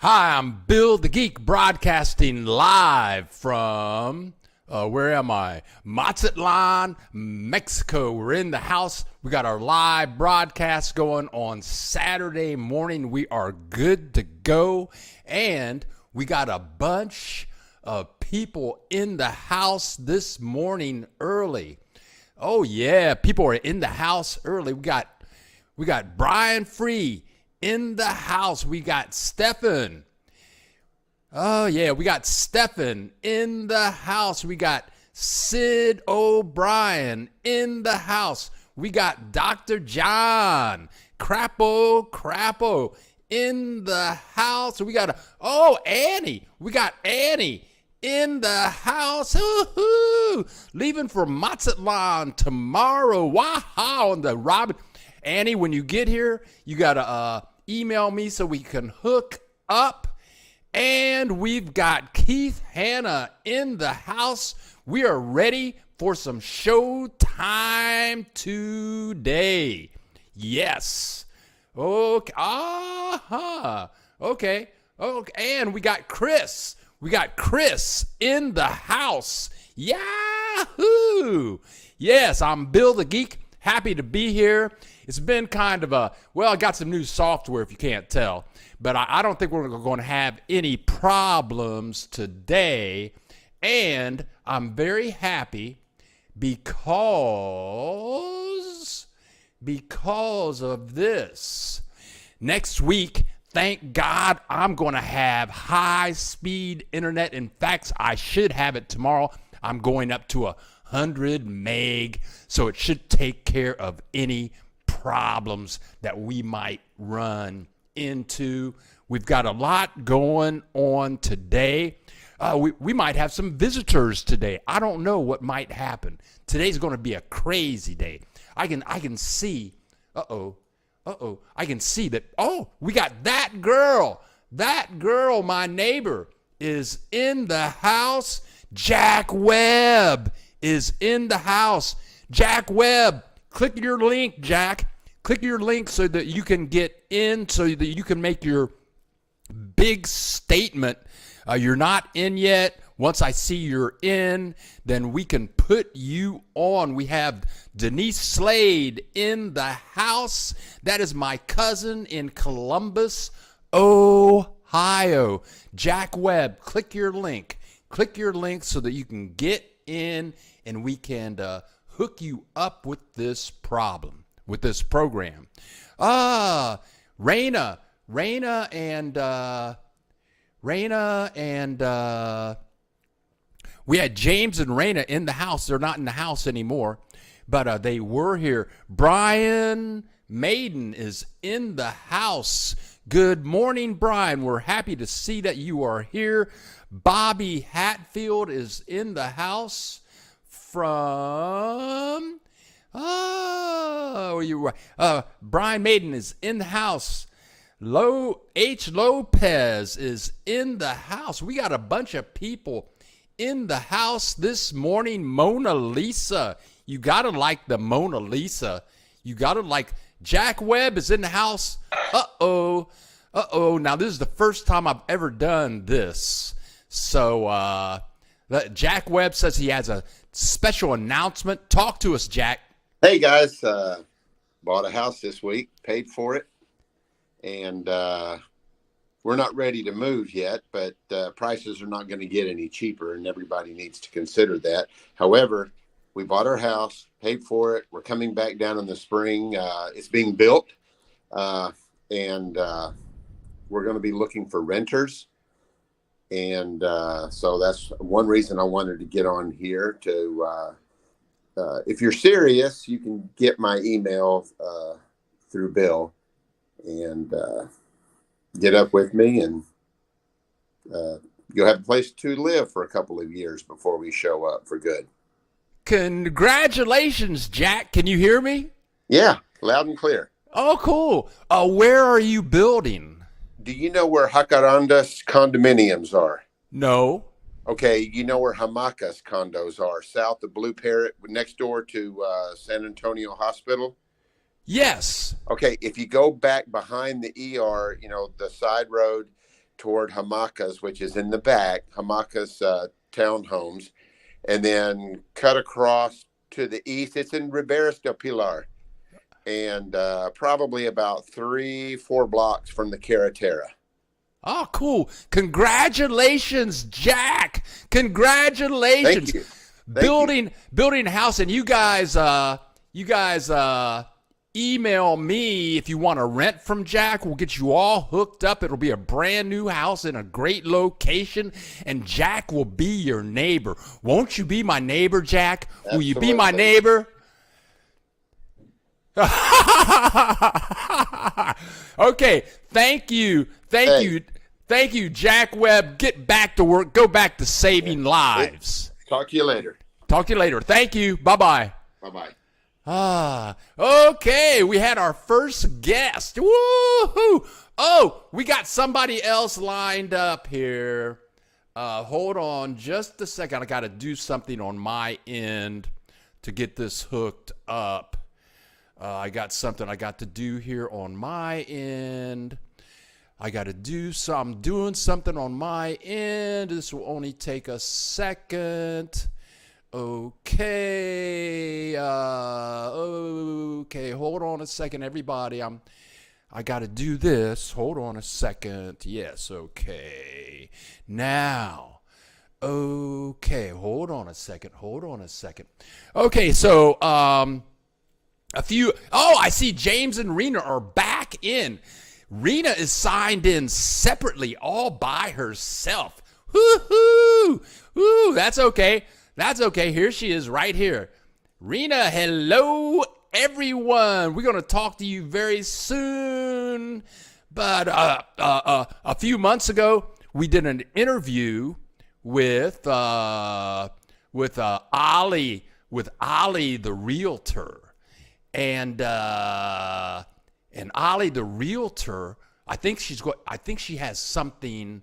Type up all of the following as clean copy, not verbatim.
Hi, I'm Bill the Geek, broadcasting live from, where am I? Mazatlan, Mexico. We're in the house. We got our live broadcast going on Saturday morning. We are good to go. And we got a bunch of people in the house this morning early. Oh, yeah, people are in the house early. We got Brian Free in the house. We got Stefan. Oh, yeah, we got Stefan in the house. We got Sid O'Brien in the house. We got Dr. John Crapo in the house. We got Annie. We got Annie in the house. Woo-hoo. Leaving for Mazatlan tomorrow. Wow, on the Robin. Annie, when you get here, you got to email me so we can hook up. And we've got Keith Hanna in the house. We are ready for some show time today. Yes. Okay. Okay. And we got Chris. We got Chris in the house. Yahoo! Yes, I'm Bill the Geek. Happy to be here. It's been kind of I got some new software if you can't tell, but I don't think we're going to have any problems today. And I'm very happy because of this. Next week, thank God, I'm going to have high-speed internet. In fact, I should have it tomorrow. I'm going up to 100 meg, so it should take care of any problems that we might run into. We've got a lot going on today. We might have some visitors today. I don't know what might happen. Today's going to be a crazy day. I can see. I can see that. Oh, we got that girl. That girl, my neighbor, is in the house. Jack Webb is in the house. Jack Webb, click your link, Jack. Click your link so that you can get in, so that you can make your big statement. You're not in yet. Once I see you're in, then we can put you on. We have Denise Slade in the house. That is my cousin in Columbus, Ohio. Jack Webb, click your link. Click your link so that you can get in and we can hook you up with this program. Rina and we had James and Rina in the house. They're not in the house anymore, but they were here. Brian Maiden is in the house. Good morning, Brian. We're happy to see that you are here. Bobby Hatfield is in the house from... Brian Maiden is in the house. H. Lopez is in the house. We got a bunch of people in the house this morning. Mona Lisa. You got to like the Mona Lisa. You got to like... Jack Webb is in the house. Uh-oh. Now, this is the first time I've ever done this. So, Jack Webb says he has a special announcement. Talk to us, Jack. Hey, guys. Bought a house this week, paid for it, and we're not ready to move yet, but prices are not going to get any cheaper, and everybody needs to consider that. However, we bought our house, paid for it. We're coming back down in the spring. It's being built, and we're going to be looking for renters. And so that's one reason I wanted to get on here to, if you're serious, you can get my email through Bill and get up with me, and you'll have a place to live for a couple of years before we show up for good. Congratulations, Jack. Can you hear me? Yeah, loud and clear. Oh, cool. Where are you building? Do you know where Jacarandas condominiums are? No. Okay, you know where Hamacas condos are, south of Blue Parrot, next door to San Antonio Hospital? Yes. Okay, if you go back behind the ER, you know, the side road, toward Hamaca's, which is in the back, Hamaca's townhomes, and then cut across to the east. It's in Riberas del Pilar, and probably about 3-4 blocks from the Carretera. Oh, cool. Congratulations, Jack. Thank Congratulations. you. Building a house, and you guys email me if you want to rent from Jack. We'll get you all hooked up. It'll be a brand new house in a great location, and Jack will be your neighbor. Won't you be my neighbor, Jack? Will you be my neighbor? Okay, thank you, Jack Webb. Get back to work. Go back to saving lives. Talk to you later. Thank you. Bye-bye. Bye-bye. Okay, we had our first guest. Woo-hoo! Oh, we got somebody else lined up here. Hold on just a second. I got to do something on my end to get this hooked up. I got something I got to do here on my end. I'm doing something on my end. This will only take a second. Okay. Okay, hold on a second, everybody. I got to do this. Hold on a second. Yes, okay. Now. Okay, hold on a second. Okay, so I see James and Rina are back in. Rina is signed in separately all by herself. Woo-hoo! Woo, that's okay. Here she is right here. Rina, hello, everyone. We're going to talk to you very soon. But a few months ago, we did an interview with Ali the realtor. And Ali the realtor, I think she has something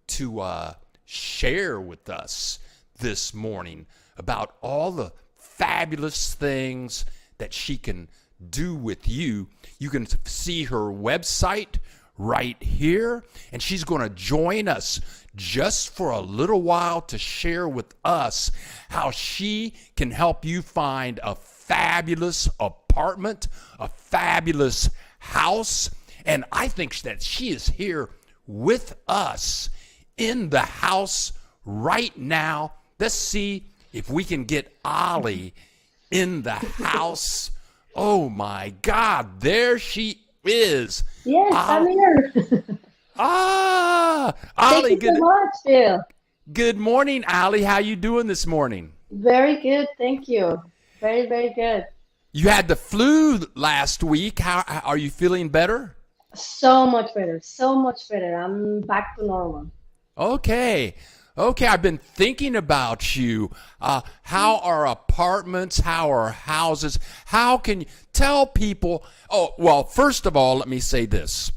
to share with us this morning about all the fabulous things that she can do with you. You can see her website right here, and she's going to join us just for a little while to share with us how she can help you find a fabulous apartment, a fabulous house. And I think that she is here with us in the house right now. Let's see if we can get Ali in the house. Oh my God, there she is. Yes, I'm here. Ali, Thank you so much, Bill. Good morning, Ali. How you doing this morning? Very good, thank you. Very, very good. You had the flu last week. How are you feeling better? So much better, so much better. I'm back to normal. Okay. I've been thinking about you. How are apartments? How are houses? How can you tell people? Oh, well, first of all, let me say this.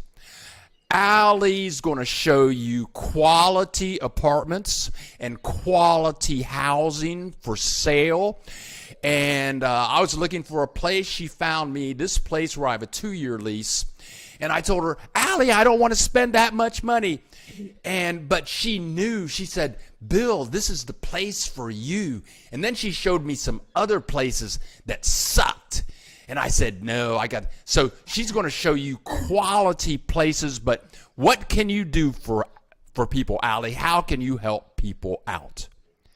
Allie's going to show you quality apartments and quality housing for sale. And I was looking for a place. She found me this place where I have a 2-year lease. And I told her, Allie, I don't want to spend that much money. But she knew. She said, Bill, this is the place for you. And then she showed me some other places that sucked. And I said, no, so she's going to show you quality places. But what can you do for people, Allie? How can you help people out?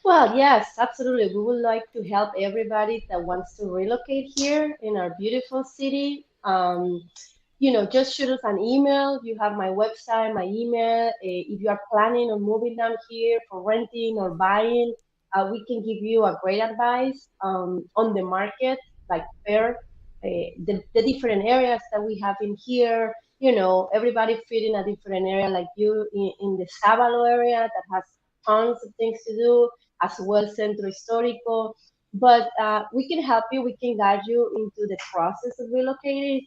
Well, yes, absolutely. We would like to help everybody that wants to relocate here in our beautiful city. Just shoot us an email. You have my website, my email. If you are planning on moving down here for renting or buying, we can give you a great advice on the market, like fair, the different areas that we have in here. Everybody fit in a different area, like you in the Sábalo area that has tons of things to do, as well Centro Histórico. But we can help you. We can guide you into the process of relocating.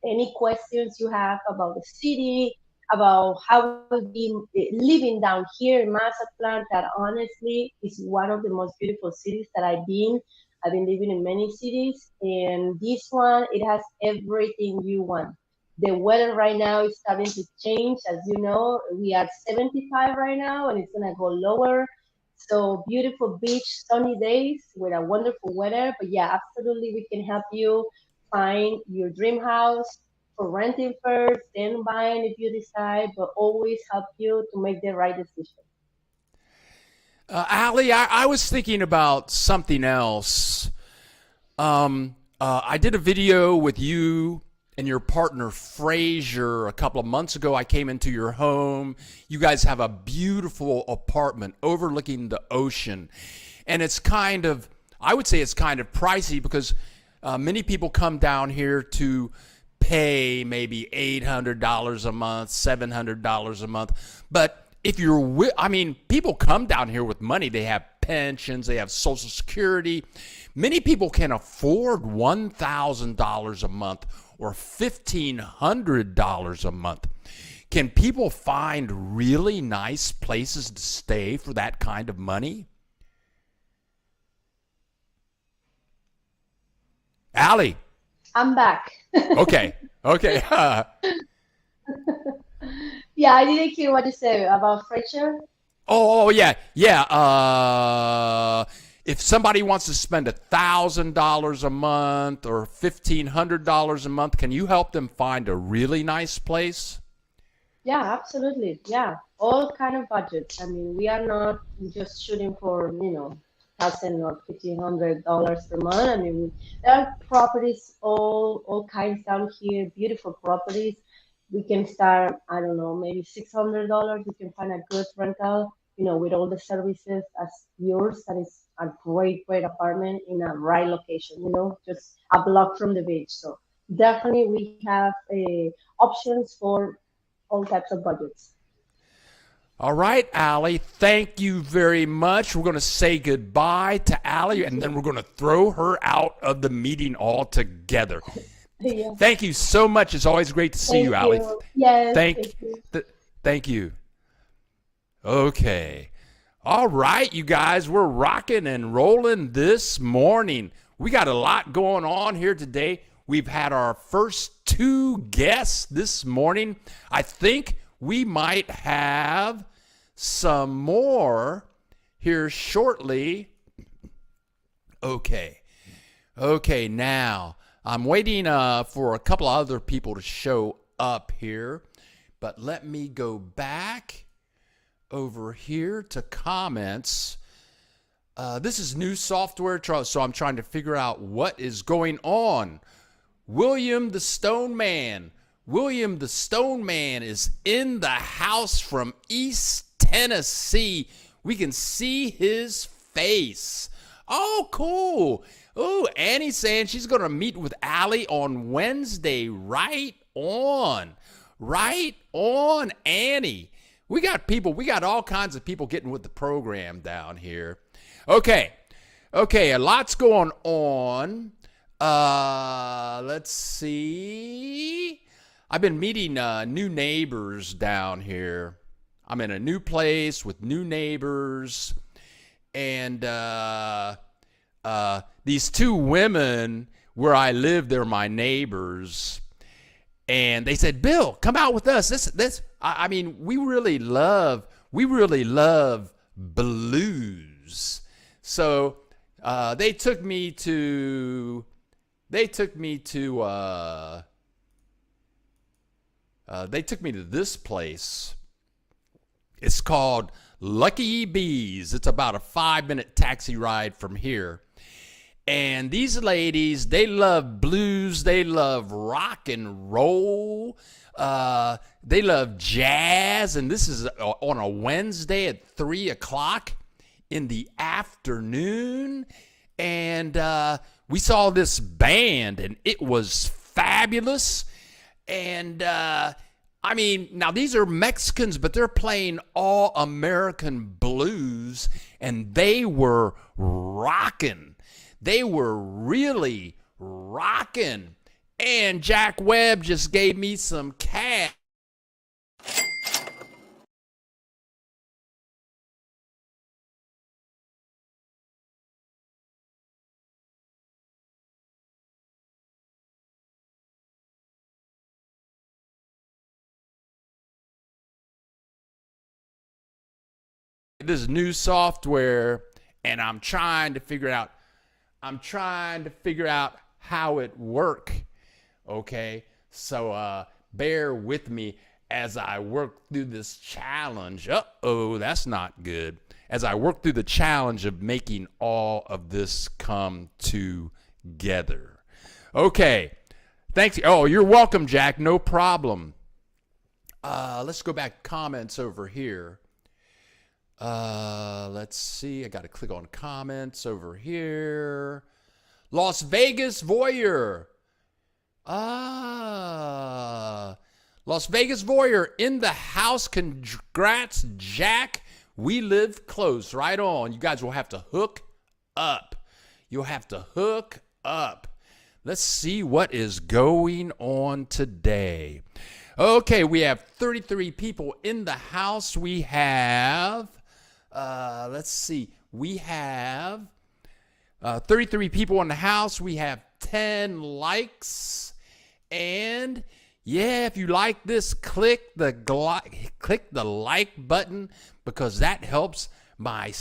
Any questions you have about the city, about how it will be living down here in Mazatlan, that honestly is one of the most beautiful cities that I've been. I've been living in many cities, and this one, it has everything you want. The weather right now is starting to change. As you know, we are 75 right now, and it's gonna go lower. So beautiful beach, sunny days with a wonderful weather. But yeah, absolutely, we can help you find your dream house for renting first, then buying if you decide. But always help you to make the right decision. Allie, I was thinking about something else. I did a video with you and your partner Frazier a couple of months ago. I came into your home. You guys have a beautiful apartment overlooking the ocean, and it's kind of, I would say it's kind of pricey because many people come down here to pay maybe $800 a month, $700 a month. But if you're, I mean, people come down here with money. They have pensions, they have Social Security. Many people can afford $1,000 a month or $1,500 a month. Can people find really nice places to stay for that kind of money? Allie. I'm back. Okay. Okay. Yeah, I didn't hear what you said about Fraser. Oh yeah, yeah. If somebody wants to spend $1,000 a month or $1,500 a month, can you help them find a really nice place? Yeah, absolutely. Yeah, all kind of budgets. I mean, we are not just shooting for, $1,000 or $1,500 per month. I mean, there are properties all kinds down here, beautiful properties. We can start, I don't know, maybe $600. You can find a good rental, with all the services as yours. That is a great apartment in a right location, just a block from the beach. So definitely we have options for all types of budgets. All right, Allie, thank you very much. We're going to say goodbye to Allie, and then we're going to throw her out of the meeting altogether. Yeah. Thank you so much. It's always great to see Thank you, Allie. you. Yes, Thank, thank you. thank you. Okay. All right, you guys, we're rocking and rolling this morning. We got a lot going on here today. We've had our first two guests this morning. I think we might have some more here shortly. Okay. Okay, now I'm waiting for a couple other people to show up here, but let me go back over here to comments. This is new software, so I'm trying to figure out what is going on. William the Stone Man. William the Stone Man is in the house from East Tennessee. We can see his face. Oh, cool. Oh, Annie's saying she's going to meet with Allie on Wednesday. Right on. Right on, Annie. We got all kinds of people getting with the program down here. Okay, a lot's going on. Let's see. I've been meeting new neighbors down here. I'm in a new place with new neighbors, and these two women where I live, they're my neighbors. And they said, Bill, come out with us. I mean, we really love blues. So they took me to this place. It's called Lucky Bees. It's about a 5-minute taxi ride from here. And these ladies, they love blues. They love rock and roll. They love jazz. And this is on a Wednesday at 3 o'clock in the afternoon. And we saw this band, and it was fabulous. And I mean, now these are Mexicans, but they're playing all American blues, and they were rocking. They were really rocking. And Jack Webb just gave me some cash. this new software, and I'm trying to figure out how it works. Okay, so bear with me as I work through this challenge. Uh-oh, that's not good. As I work through the challenge of making all of this come together. Okay, thanks. Oh, you're welcome, Jack. No problem. Let's go back to comments over here. Let's see. I got to click on comments over here. Las Vegas Voyeur. Las Vegas Voyeur in the house. Congrats, Jack. We live close. Right on. You guys will have to hook up. You'll have to hook up. Let's see what is going on today. Okay, we have 33 people in the house. We have, let's see, we have 33 people in the house. We have 10 likes. And yeah, if you like this, click the like button, because that helps my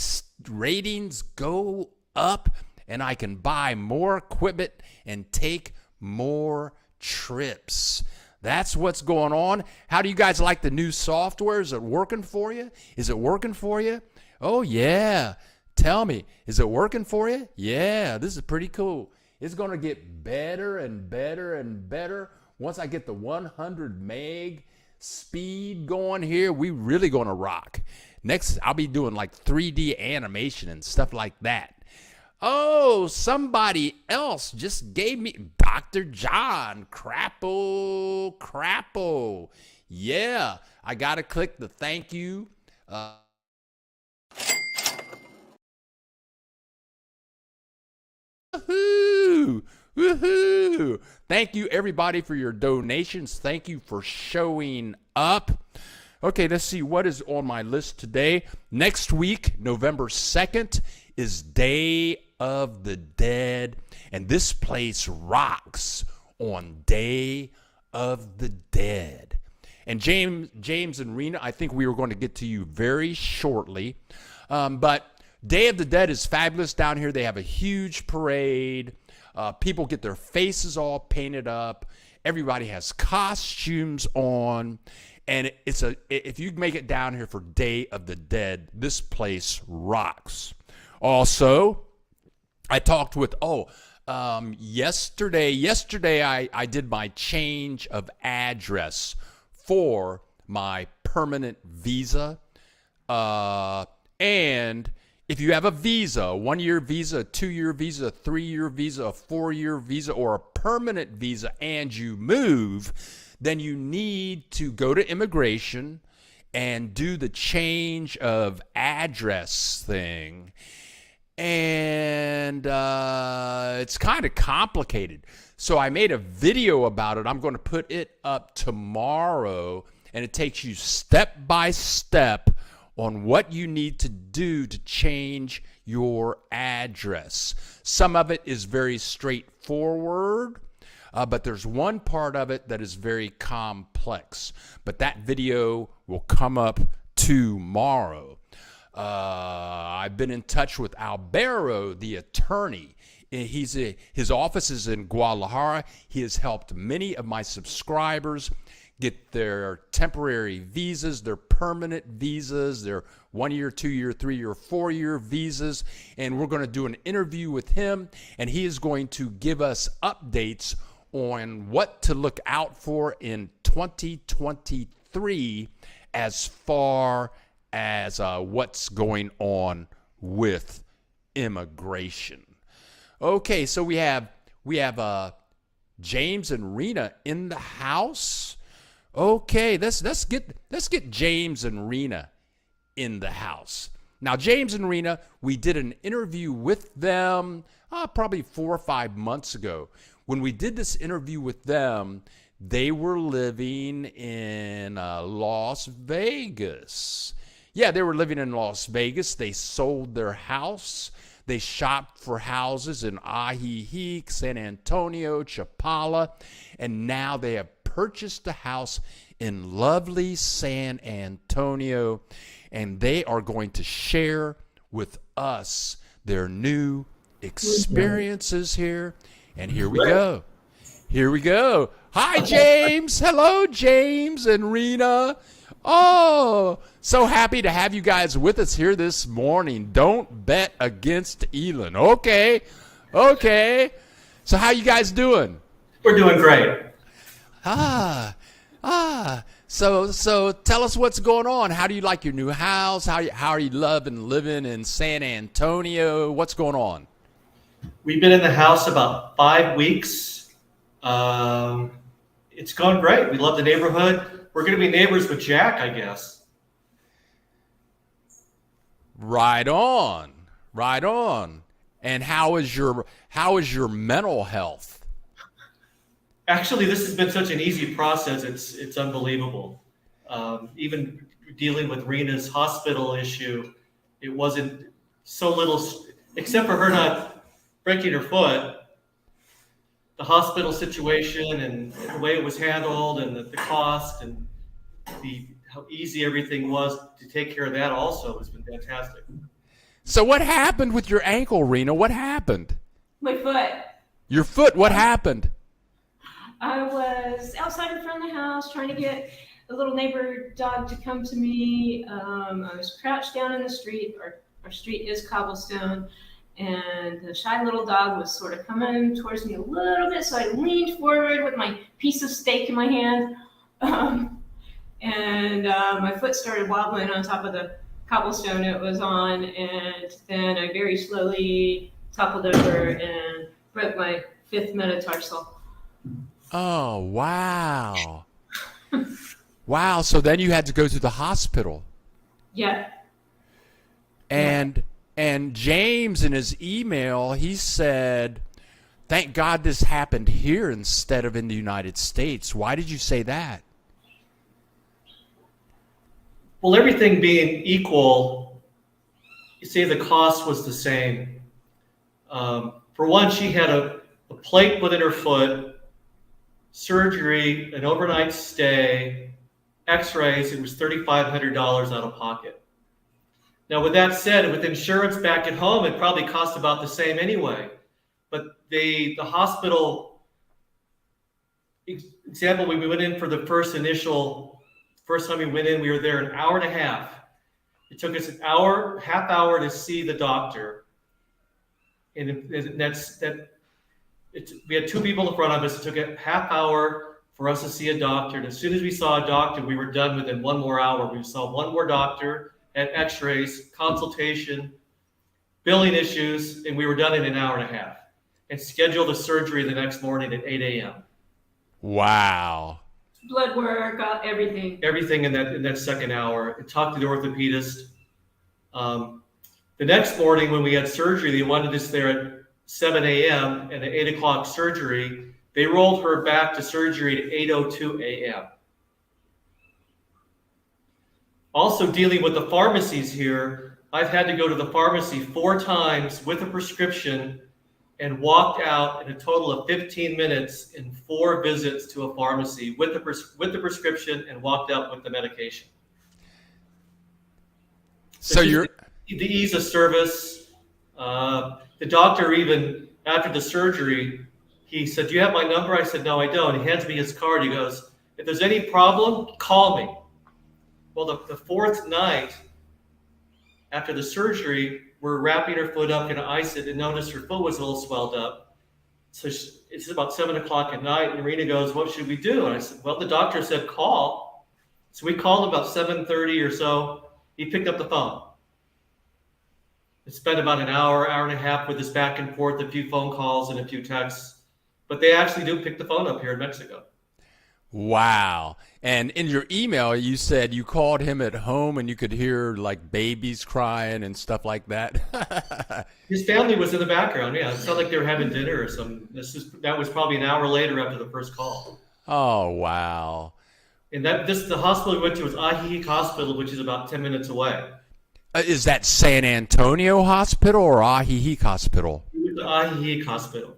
ratings go up and I can buy more equipment and take more trips. That's what's going on. How do you guys like the new software? Is it working for you? Is it working for you? Oh, yeah. Tell me, is it working for you? Yeah, this is pretty cool. It's going to get better and better and better. Once I get the 100 meg speed going here, we really going to rock. Next, I'll be doing like 3D animation and stuff like that. Oh, somebody else just gave me Dr. John Crapple. Yeah, I got to click the thank you. Woohoo! Thank you, everybody, for your donations. Thank you for showing up. Okay, let's see what is on my list today. Next week, November 2nd, is Day of the Dead, and this place rocks on Day of the Dead. And James and Rina, I think we were going to get to you very shortly, but Day of the Dead is fabulous down here. They have a huge parade. People get their faces all painted up. Everybody has costumes on. And if you make it down here for Day of the Dead, this place rocks. Also, I talked with, yesterday I did my change of address for my permanent visa. And if you have a visa, a 1-year visa, a 2-year visa, a 3-year visa, a 4-year visa, or a permanent visa, and you move, then you need to go to immigration and do the change of address thing. And it's kind of complicated. So I made a video about it. I'm going to put it up tomorrow, and it takes you step by step on what you need to do to change your address. Some of it is very straightforward, but there's one part of it that is very complex. But that video will come up tomorrow. I've been in touch with Albero, the attorney. His office is in Guadalajara. He has helped many of my subscribers get their temporary visas, their permanent visas, their 1-year, 2-year, 3-year, 4-year visas. And we're going to do an interview with him, and he is going to give us updates on what to look out for in 2023 as far as what's going on with immigration. Okay, so we have James and Rina in the house. Okay, let's get James and Rina in the house. Now, James and Rina, we did an interview with them probably 4 or 5 months ago. When we did this interview with them, they were living in Las Vegas. Yeah, they were living in Las Vegas. They sold their house. They shopped for houses in Ajijic, San Antonio, Chapala, and now they have purchased a house in lovely San Antonio, and they are going to share with us their new experiences here. And here we go. Here we go. Hi, James. Hello, James and Rina. Oh, so happy to have you guys with us here this morning. Don't bet against Elon. Okay. So how you guys doing? We're doing great. So tell us what's going on. How do you like your new house? How are you loving living in San Antonio? What's going on? We've been in the house about 5 weeks. It's going great. We love the neighborhood. We're going to be neighbors with Jack, I guess. Right on. And how is your mental health? Actually, this has been such an easy process. It's unbelievable. Even dealing with Rina's hospital issue, it wasn't so little, except for her not breaking her foot. The hospital situation and the way it was handled and the cost and how easy everything was to take care of that also has been fantastic. So what happened with your ankle, Rina? What happened? My foot. Your foot, what happened? I was outside in front of the house trying to get a little neighbor dog to come to me. I was crouched down in the street. Our street is cobblestone. And the shy little dog was sort of coming towards me a little bit. So I leaned forward with my piece of steak in my hand. And my foot started wobbling on top of the cobblestone it was on. And then I very slowly toppled over and broke my 5th metatarsal. Oh, wow. Wow, so then you had to go to the hospital. Yeah. And James in his email, he said, thank God this happened here instead of in the United States. Why did you say that? Well, everything being equal, you say the cost was the same. For one, she had a plate put in her foot, surgery, an overnight stay, x-rays. It was $3,500 out of pocket. Now, with that said, with insurance back at home, it probably cost about the same anyway. But the hospital, example, when we went in for the first time we went in, we were there an hour and a half. It took us half hour to see the doctor. And we had 2 people in front of us. It took a half hour for us to see a doctor. And as soon as we saw a doctor, we were done within 1 more hour. We saw one more doctor, had x-rays, consultation, billing issues, and we were done in an hour and a half. And scheduled a surgery the next morning at 8 a.m. Wow. Blood work, everything. Everything in that second hour. I talked to the orthopedist. The next morning when we had surgery, they wanted us there at 7 a.m. and at 8 o'clock surgery. They rolled her back to surgery at 8:02 a.m. Also dealing with the pharmacies here, I've had to go to the pharmacy 4 times with a prescription and walked out in a total of 15 minutes in 4 visits to a pharmacy with the prescription and walked out with the medication. So you're the ease of service. The doctor, even after the surgery, he said, "Do you have my number?" I said, "No, I don't." He hands me his card. He goes, "If there's any problem, call me." Well, the 4th night after the surgery, we're wrapping her foot up in ice and noticed her foot was a little swelled up. So it's about 7 o'clock at night, and Rina goes, "What should we do?" And I said, "Well, the doctor said call." So we called about 7:30 or so. He picked up the phone. It spent about an hour and a half with us back and forth, a few phone calls and a few texts. But they actually do pick the phone up here in Mexico. Wow. And in your email, you said you called him at home and you could hear like babies crying and stuff like that. His family was in the background. Yeah, it sounded like they were having dinner or something. That was probably an hour later after the first call. Oh, wow. And the hospital we went to was Ajijic Hospital, which is about 10 minutes away. Is that San Antonio Hospital or Ajijic Hospital? We went to Ajijic Hospital.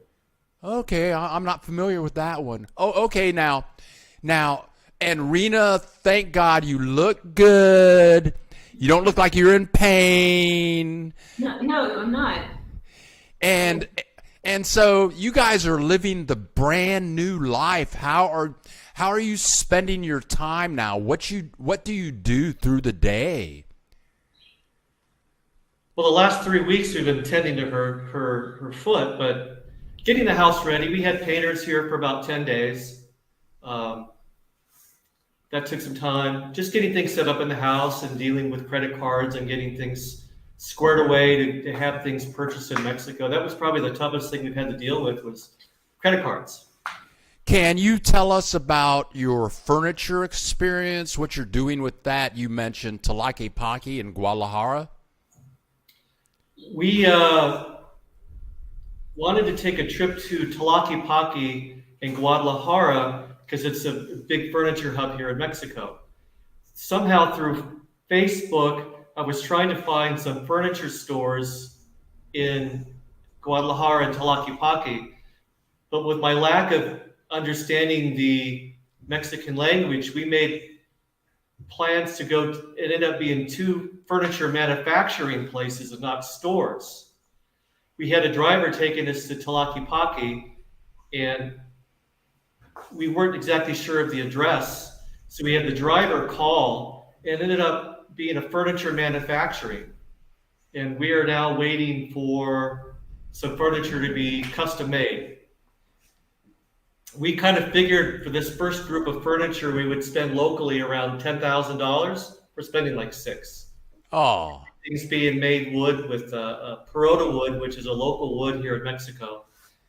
Okay, I'm not familiar with that one. Oh, okay. Now Now, and Rena, thank God you look good. You don't look like you're in pain. No, I'm not. And so you guys are living the brand new life. How are you spending your time now? What do you do through the day? Well, the last 3 weeks we've been tending to her foot, but getting the house ready. We had painters here for about 10 days. That took some time. Just getting things set up in the house and dealing with credit cards and getting things squared away to have things purchased in Mexico. That was probably the toughest thing we've had to deal with was credit cards. Can you tell us about your furniture experience, what you're doing with that? You mentioned Tlaquepaque in Guadalajara. We wanted to take a trip to Tlaquepaque in Guadalajara because it's a big furniture hub here in Mexico. Somehow through Facebook, I was trying to find some furniture stores in Guadalajara and Tlaquepaque, but with my lack of understanding the Mexican language, we made plans to go. It ended up being 2 furniture manufacturing places and not stores. We had a driver taking us to Tlaquepaque, and we weren't exactly sure of the address. So we had the driver call, and it ended up being a furniture manufacturing. And we are now waiting for some furniture to be custom made. We kind of figured for this first group of furniture, we would spend locally around $10,000. We're spending like $6,000. Oh, Things being made wood with Peroda wood, which is a local wood here in Mexico,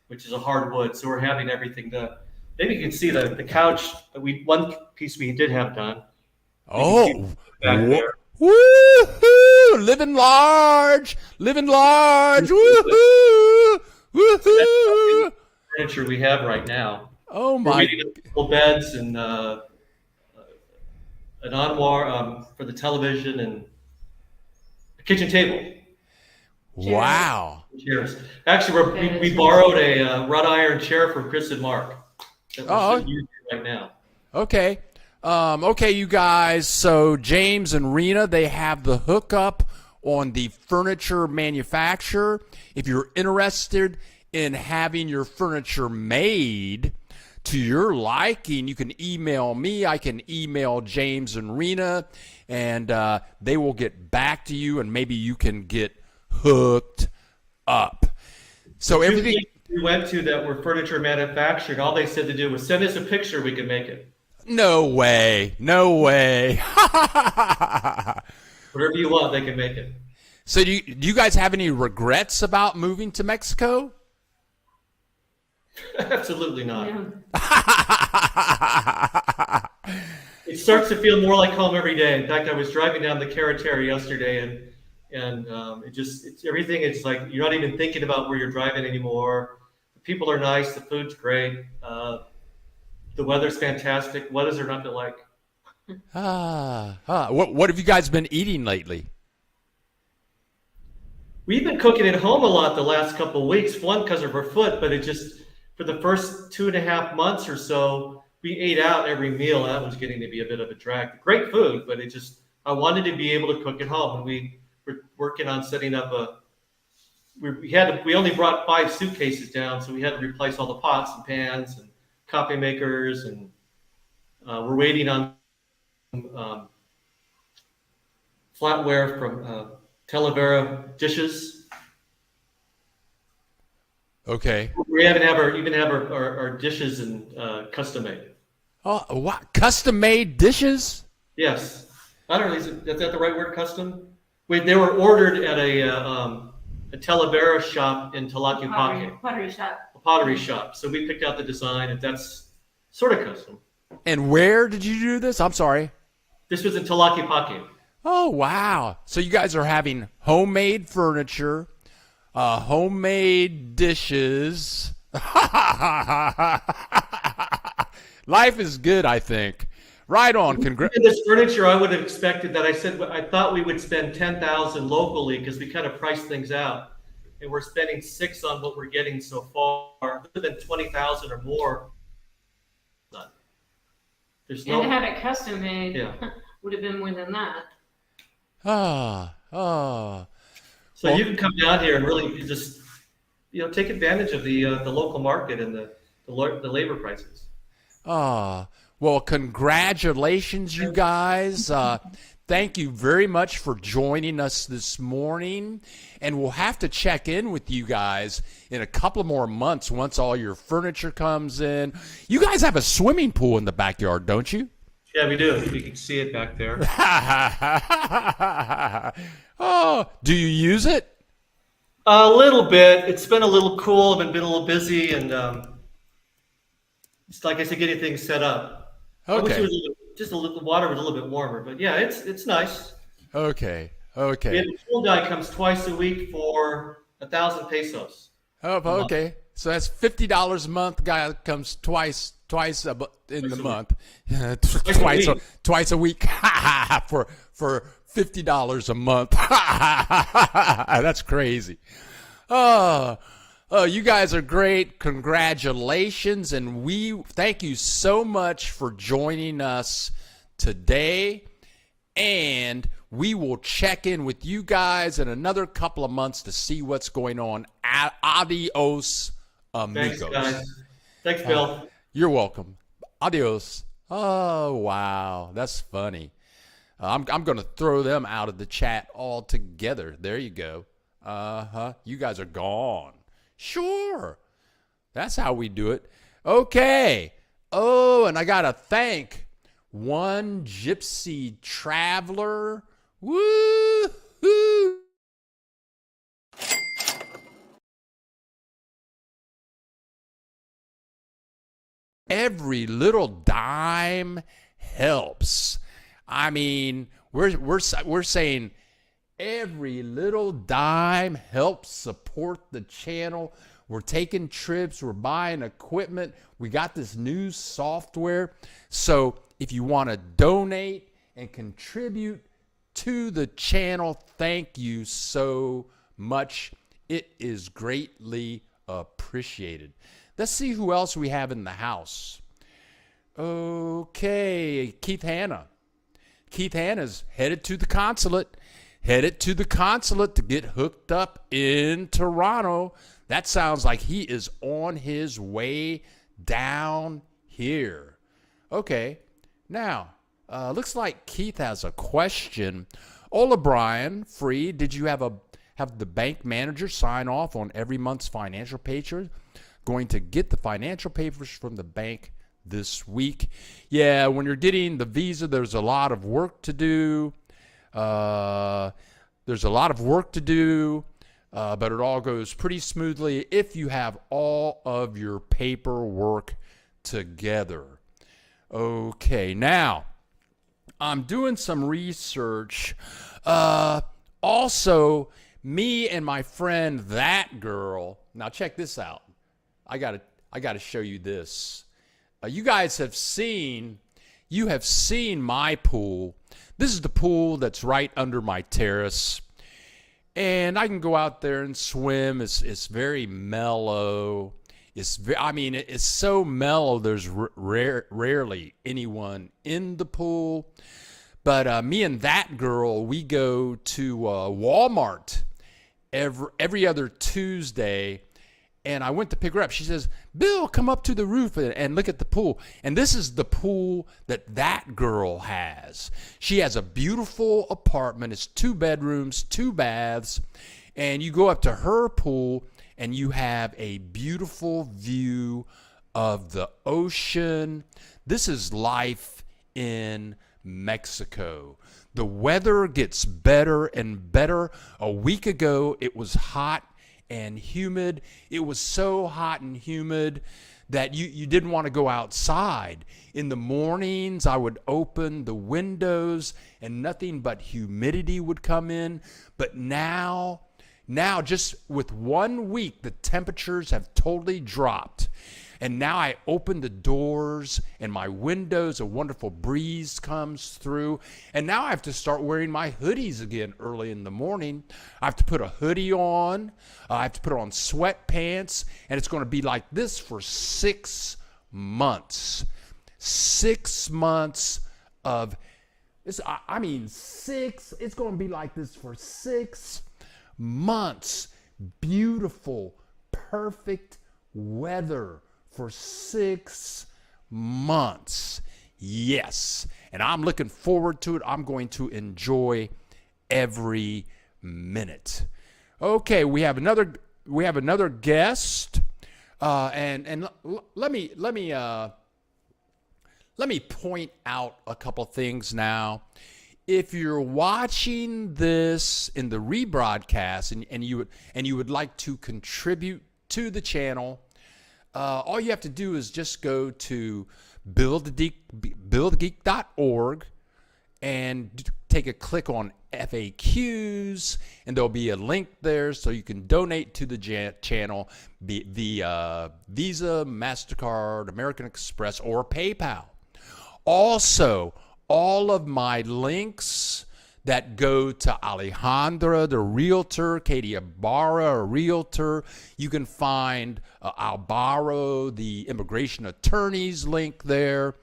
which is a hard wood. So we're having everything done. Maybe you can see the couch. One piece we did have done. oh, Back there. woohoo! Living large, woohoo, woohoo! Furniture we have right now. Oh We're my! meeting up couple beds and an armoire for the television and a kitchen table. Wow! Chairs. Actually, we borrowed a wrought iron chair from Chris and Mark that we're using right now. Okay. Okay, you guys. So James and Rena, they have the hookup on the furniture manufacturer. If you're interested in having your furniture made to your liking, you can email me. I can email James and Rena, and they will get back to you, and maybe you can get hooked up. So everything we went to that were furniture manufactured, all they said to do was send us a picture, we could make it. No way. Whatever you want, they can make it. So do you guys have any regrets about moving to Mexico? Absolutely not. Yeah. It starts to feel more like home every day. In fact, I was driving down the Carretera yesterday, and it's everything. It's like you're not even thinking about where you're driving anymore. The people are nice. The food's great. The weather's fantastic. What is there not to like? What have you guys been eating lately? We've been cooking at home a lot the last couple of weeks. One, because of her foot, but it just for the first 2.5 months or so, we ate out every meal, and that was getting to be a bit of a drag. Great food, but I wanted to be able to cook at home, and we were working on setting up we only brought 5 suitcases down, so we had to replace all the pots and pans and coffee makers, and we're waiting on flatware from Talavera dishes. Okay. We even have our dishes and custom made. Oh, what? Custom made dishes? Yes. I don't know. Is that the right word? Custom? They were ordered at a Talavera shop in Tlaquepaque. Pottery shop. A pottery shop. So we picked out the design, and that's sort of custom. And where did you do this? I'm sorry. This was in Tlaquepaque. Oh, wow. So you guys are having homemade furniture, homemade dishes. Life is good, I think. Right on. In this furniture, I would have expected that. I thought we would spend $10,000 locally because we kind of priced things out, and we're spending $6,000 on what we're getting so far. Other than $20,000 or more. There's And to no, have it custom made yeah. would have been more than that. Ah. So Well, you can come down here and really just, take advantage of the local market and the labor prices. well, congratulations, you guys. Thank you very much for joining us this morning. And we'll have to check in with you guys in a couple of more months once all your furniture comes in. You guys have a swimming pool in the backyard, don't you? Yeah, we do. You can see it back there. Oh, do you use it? A little bit. It's been a little cool. I've been a little busy, and it's like I said, getting things set up. I wish it Okay. was just a little, the water was a little bit warmer, but yeah, it's nice. Okay. We Okay. have a pool guy comes twice a week for 1,000 pesos. Oh, a month. okay. So that's $50 a month. Guy comes twice in the a month, Twice a week. twice a week for $50 a month. That's crazy. Oh, you guys are great. Congratulations, and we thank you so much for joining us today. And we will check in with you guys in another couple of months to see what's going on. Adios, Thanks, amigos. guys. Thanks, Bill. You're welcome. Adios. Oh, wow. That's funny. I'm going to throw them out of the chat altogether. There you go. Uh-huh. You guys are gone. Sure. That's how we do it. Okay. Oh, and I got to thank one gypsy traveler. Woo-hoo. Every little dime helps. I mean, we're saying every little dime helps support the channel. We're taking trips, we're buying equipment, we got this new software. So if you want to donate and contribute to the channel, thank you so much. It is greatly appreciated. Let's see who else we have in the house. Okay, Keith Hanna. Keith Hanna's headed to the consulate to get hooked up in Toronto. That sounds like he is on his way down here. Okay, now, looks like Keith has a question. Ola Brian, free, did you have the bank manager sign off on every month's financial papers? Going to get the financial papers from the bank this week. Yeah, when you're getting the visa, there's a lot of work to do. But it all goes pretty smoothly if you have all of your paperwork together. Okay, now, I'm doing some research. Also, me and my friend, that girl, now check this out. I gotta show you this. You guys have seen my pool. This is the pool that's right under my terrace, and I can go out there and swim. It's very mellow. It's so mellow. There's rarely anyone in the pool. But me and that girl, we go to Walmart every other Tuesday. And I went to pick her up. She says, Bill, come up to the roof and look at the pool. And this is the pool that girl has. She has a beautiful apartment. It's 2 bedrooms, 2 baths. And you go up to her pool and you have a beautiful view of the ocean. This is life in Mexico. The weather gets better and better. A week ago, it was hot and humid. It was so hot and humid that you didn't want to go outside. In the mornings, I would open the windows and nothing but humidity would come in. But now just with 1 week, the temperatures have totally dropped. And now I open the doors and my windows, a wonderful breeze comes through. And now I have to start wearing my hoodies again early in the morning. I have to put a hoodie on. I have to put on sweatpants. And it's going to be like this for 6 months. 6 months of it's going to be like this for 6 months. Beautiful, perfect weather for 6 months. Yes. And I'm looking forward to it. I'm going to enjoy every minute. Okay, we have another guest. And let me point out a couple things now. If you're watching this in the rebroadcast and you would like to contribute to the channel, all you have to do is just go to billthegeek.org and take a click on FAQs, and there'll be a link there so you can donate to the channel via Visa, MasterCard, American Express, or PayPal. Also, all of my links that go to Alejandra, the realtor, Katie Ibarra, a realtor. You can find Albaro, the immigration attorney's link there.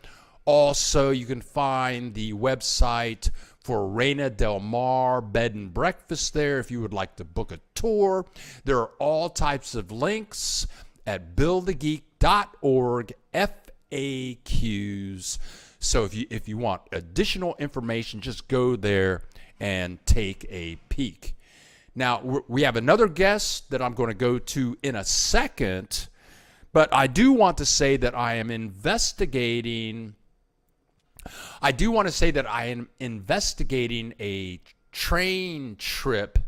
Also, you can find the website for Rina Del Mar Bed and Breakfast there if you would like to book a tour. There are all types of links at billthegeek.org, FAQs. So if you want additional information, just go there and take a peek. Now, we have another guest that I'm going to go to in a second, but I do want to say that I am investigating a train trip,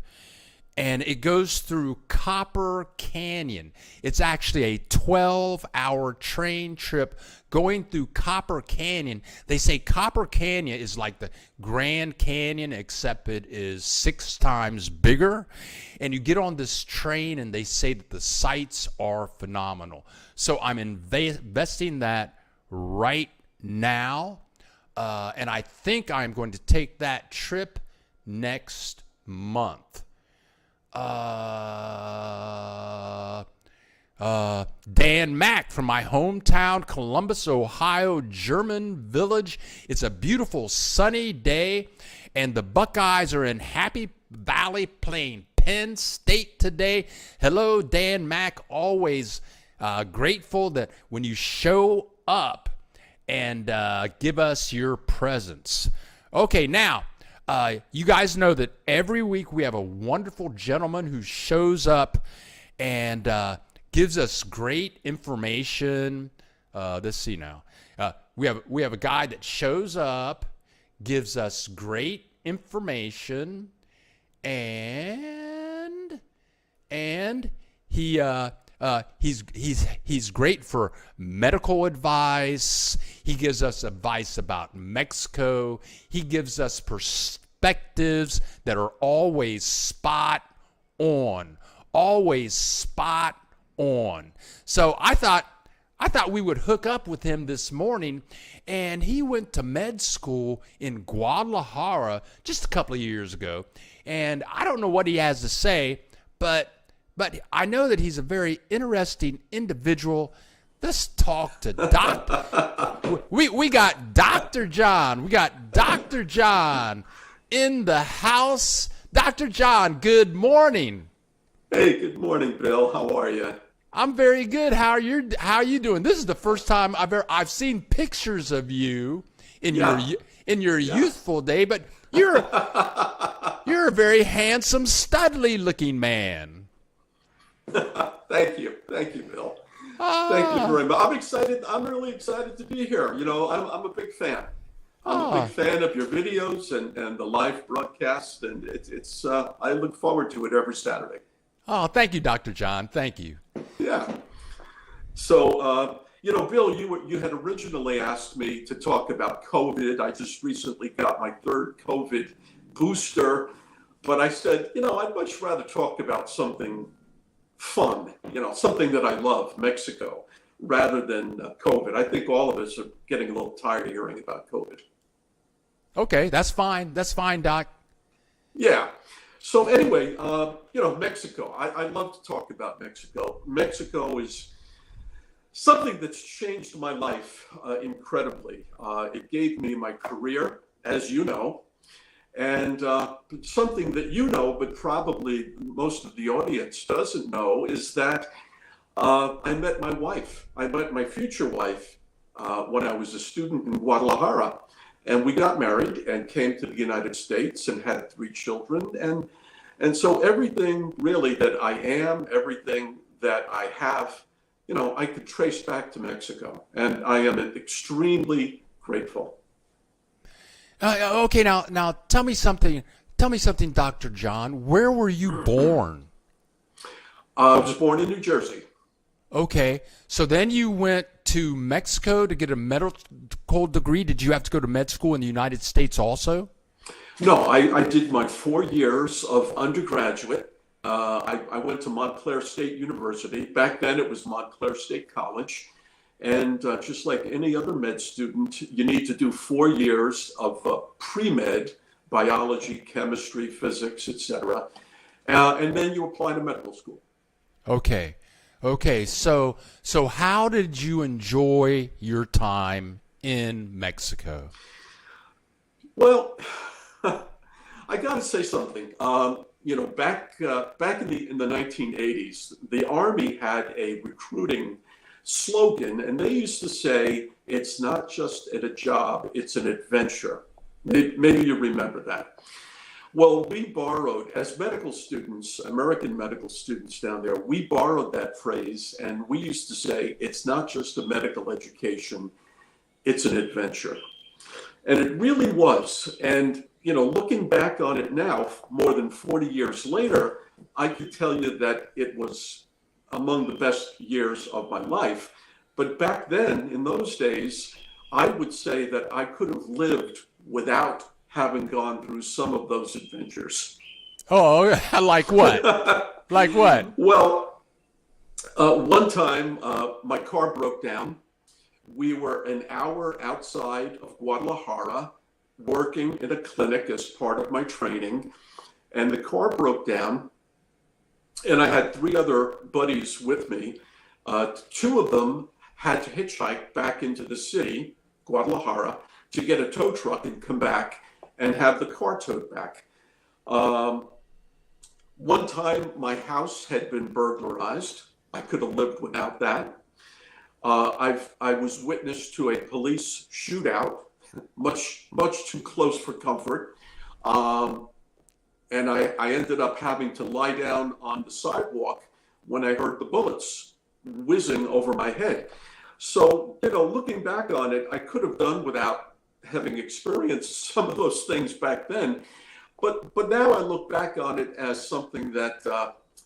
and it goes through Copper Canyon. It's actually a 12-hour train trip going through Copper Canyon. They say Copper Canyon is like the Grand Canyon, except it is 6 times bigger. And you get on this train, and they say that the sights are phenomenal. So I'm investing that right now. And I think I'm going to take that trip next month. Dan Mack from my hometown, Columbus, Ohio, German Village. It's a beautiful sunny day, and the Buckeyes are in Happy Valley playing Penn State today. Hello, Dan Mack. Always grateful that when you show up and give us your presence. Okay, now, you guys know that every week we have a wonderful gentleman who shows up and gives us great information. Let's see now. We have a guy that shows up, gives us great information, and he's great for medical advice. He gives us advice about Mexico. He gives us perspectives that are always spot on. Always spot on. So I thought we would hook up with him this morning, and he went to med school in Guadalajara just a couple of years ago. And I don't know what he has to say, but I know that he's a very interesting individual. Let's talk to Dr. We got Dr. John. We got Dr. John in the house. Dr. John, good morning. Hey, good morning, Bill. How are you? I'm very good. How are you doing? This is the first time I've seen pictures of you in your youthful day, but you're a very handsome, studly looking man. Thank you, Bill. Thank you very much. I'm excited. I'm really excited to be here. You know, I'm a big fan. I'm a big fan of your videos and the live broadcast, and it's I look forward to it every Saturday. Oh, thank you, Dr. John. Thank you. Yeah. So, Bill, you had originally asked me to talk about COVID. I just recently got my 3rd COVID booster, but I said, I'd much rather talk about something fun, something that I love, Mexico, rather than COVID. I think all of us are getting a little tired of hearing about COVID. Okay, that's fine. That's fine, Doc. Yeah. So anyway, Mexico. I love to talk about Mexico. Mexico is something that's changed my life incredibly. It gave me my career, as you know, and something that you know, but probably most of the audience doesn't know, is that I met my wife. I met my future wife when I was a student in Guadalajara. And we got married and came to the United States and had 3 children. And so everything really that I am, everything that I have, I could trace back to Mexico. And I am extremely grateful. Okay, now tell me something. Tell me something, Dr. John. Where were you born? I was born in New Jersey. Okay, so then you went to Mexico to get a medical degree. Did you have to go to med school in the United States also? No, I did my 4 years of undergraduate. I went to Montclair State University. Back then it was Montclair State College. And just like any other med student, you need to do 4 years of pre-med, biology, chemistry, physics, etc. And then you apply to medical school. Okay, so how did you enjoy your time in Mexico? Well, I got to say something. Back in the 1980s, the Army had a recruiting slogan, and they used to say, "It's not just a job; it's an adventure." Maybe you remember that. Well, we borrowed, as medical students, American medical students down there, we borrowed that phrase, and we used to say, "It's not just a medical education; it's an adventure." And it really was. And looking back on it now, more than 40 years later, I could tell you that it was among the best years of my life. But back then, in those days, I would say that I could have lived without having gone through some of those adventures. Oh, like what? Like what? Well, one time my car broke down. We were an hour outside of Guadalajara working in a clinic as part of my training, and the car broke down, and I had 3 other buddies with me. 2 of them had to hitchhike back into the city, Guadalajara, to get a tow truck and come back and have the car towed back. One time my house had been burglarized. I could have lived without that. I was witness to a police shootout, much too close for comfort. And I ended up having to lie down on the sidewalk when I heard the bullets whizzing over my head. So, looking back on it, I could have done without having experienced some of those things back then. But now I look back on it as something that,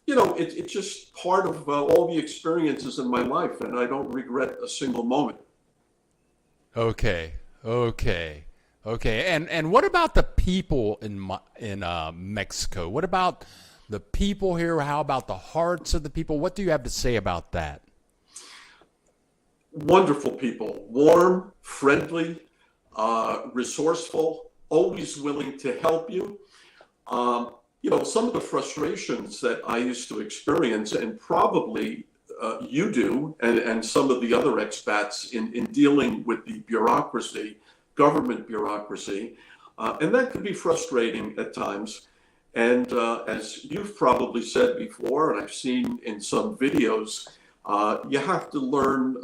it's just part of all the experiences in my life, and I don't regret a single moment. Okay. And what about the people in Mexico? What about the people here? How about the hearts of the people? What do you have to say about that? Wonderful people, warm, friendly, resourceful, always willing to help you. Some of the frustrations that I used to experience, and probably you do, and some of the other expats in dealing with the bureaucracy, government bureaucracy, and that could be frustrating at times. And as you've probably said before, and I've seen in some videos, you have to learn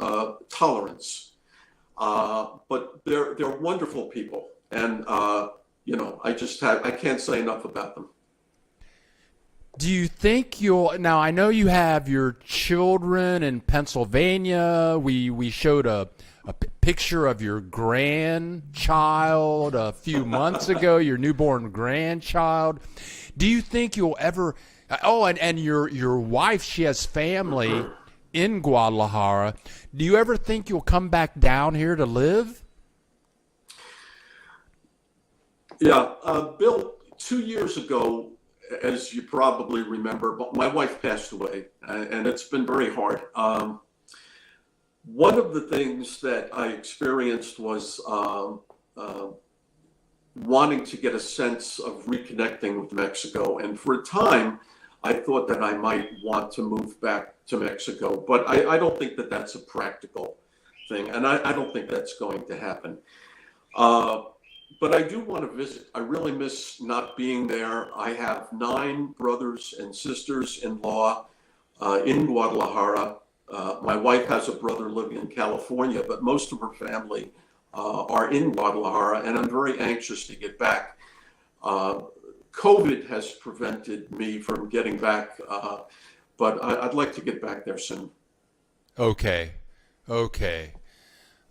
tolerance. But they're wonderful people, and I can't say enough about them. Do you think now I know you have your children in Pennsylvania. We showed a picture of your grandchild a few months ago, your newborn grandchild. Do you think you'll ever, and your wife, she has family in Guadalajara. Do you ever think you'll come back down here to live? Yeah, Bill, 2 years ago, as you probably remember, my wife passed away, and it's been very hard. One of the things that I experienced was wanting to get a sense of reconnecting with Mexico. And for a time, I thought that I might want to move back to Mexico, but I don't think that that's a practical thing, and I don't think that's going to happen. But I do want to visit. I really miss not being there. I have 9 brothers and sisters-in-law in Guadalajara. My wife has a brother living in California, but most of her family are in Guadalajara, and I'm very anxious to get back. COVID has prevented me from getting back, but I'd like to get back there soon. Okay.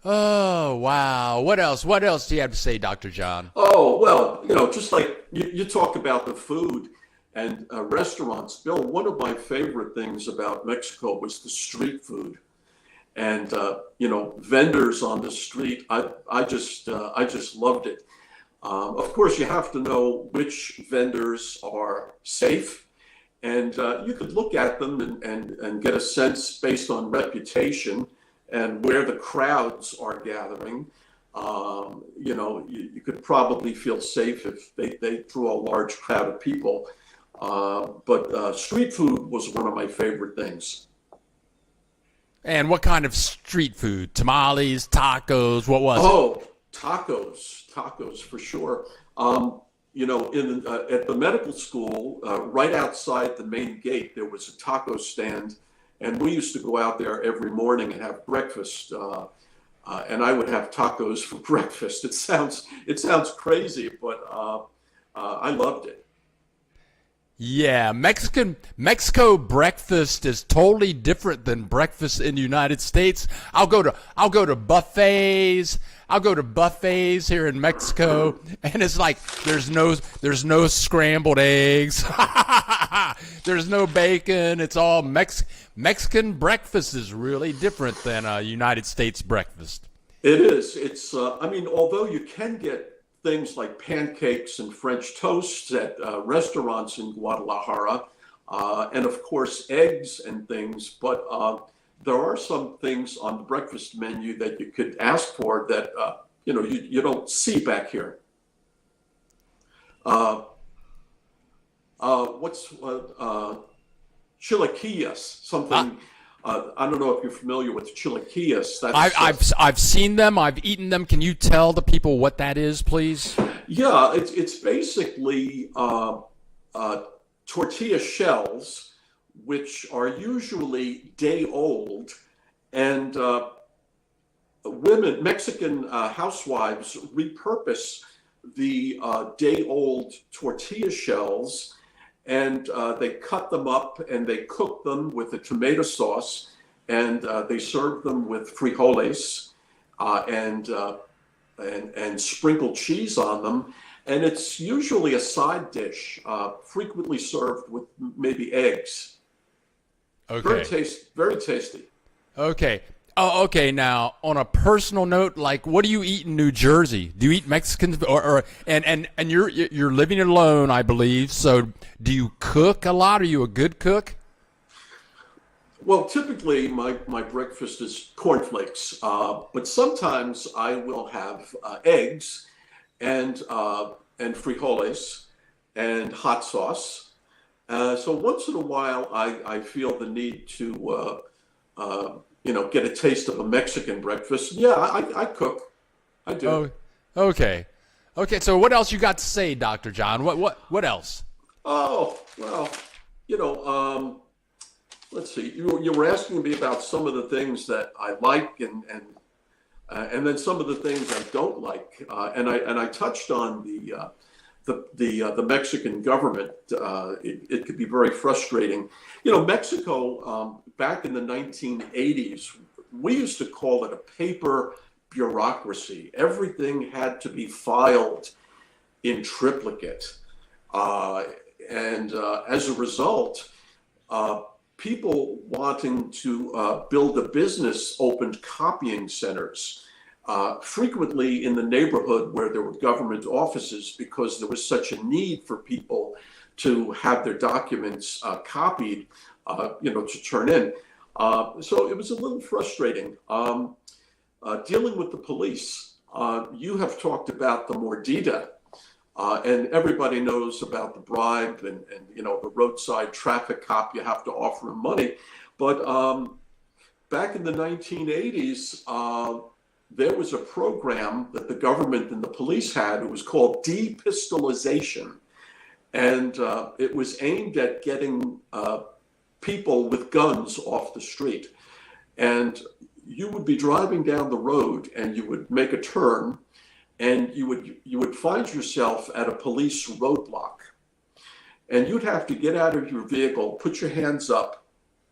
Oh, wow. What else? What else do you have to say, Dr. John? Oh, well, just like you talk about the food and restaurants. Bill, one of my favorite things about Mexico was the street food. And, vendors on the street, I just loved it. Of course, you have to know which vendors are safe. And you could look at them and get a sense based on reputation and where the crowds are gathering. You could probably feel safe if they drew a large crowd of people. But street food was one of my favorite things. And what kind of street food? Tamales, tacos, what was it? Oh, tacos for sure. At the medical school, right outside the main gate, there was a taco stand. And we used to go out there every morning and have breakfast, and I would have tacos for breakfast. It sounds crazy, but I loved it. Yeah, Mexico breakfast is totally different than breakfast in the United States. I'll go to buffets. I'll go to buffets here in Mexico, and it's like there's no scrambled eggs. There's no bacon. It's all Mexican breakfast is really different than a United States breakfast. It is. It's. Although you can get things like pancakes and French toasts at restaurants in Guadalajara, and of course eggs and things, but there are some things on the breakfast menu that you could ask for that you don't see back here. What's chilaquillas? Something. I don't know if you're familiar with chilaquillas. I've seen them. I've eaten them. Can you tell the people what that is, please? Yeah, it's basically tortilla shells, which are usually day old, and Mexican housewives repurpose the day old tortilla shells, and they cut them up and they cook them with a tomato sauce, and they serve them with frijoles and sprinkle cheese on them. And it's usually a side dish, frequently served with maybe eggs. Okay. Very tasty. Okay. Oh, okay. Now, on a personal note, like, what do you eat in New Jersey? Do you eat Mexican, and you're living alone, I believe. So, do you cook a lot? Are you a good cook? Well, typically my breakfast is cornflakes, but sometimes I will have eggs and frijoles and hot sauce. So once in a while, I feel the need to get a taste of a Mexican breakfast. Yeah, I cook. I do. Oh, okay. So what else you got to say, Dr. John? What else? Oh, well, let's see. You were asking me about some of the things that I like and then some of the things I don't like. And I touched on the Mexican government. It could be very frustrating. Mexico, back in the 1980s, we used to call it a paper bureaucracy. Everything had to be filed in triplicate. And as a result, people wanting to build a business opened copying centers. Frequently in the neighborhood where there were government offices, because there was such a need for people to have their documents copied, to turn in. So it was a little frustrating. Dealing with the police, you have talked about the mordida. And everybody knows about the bribe and the roadside traffic cop, you have to offer him money. But back in the 1980s, there was a program that the government and the police had. It was called depistolization. And it was aimed at getting people with guns off the street. And you would be driving down the road and you would make a turn and you would find yourself at a police roadblock. And you'd have to get out of your vehicle, put your hands up,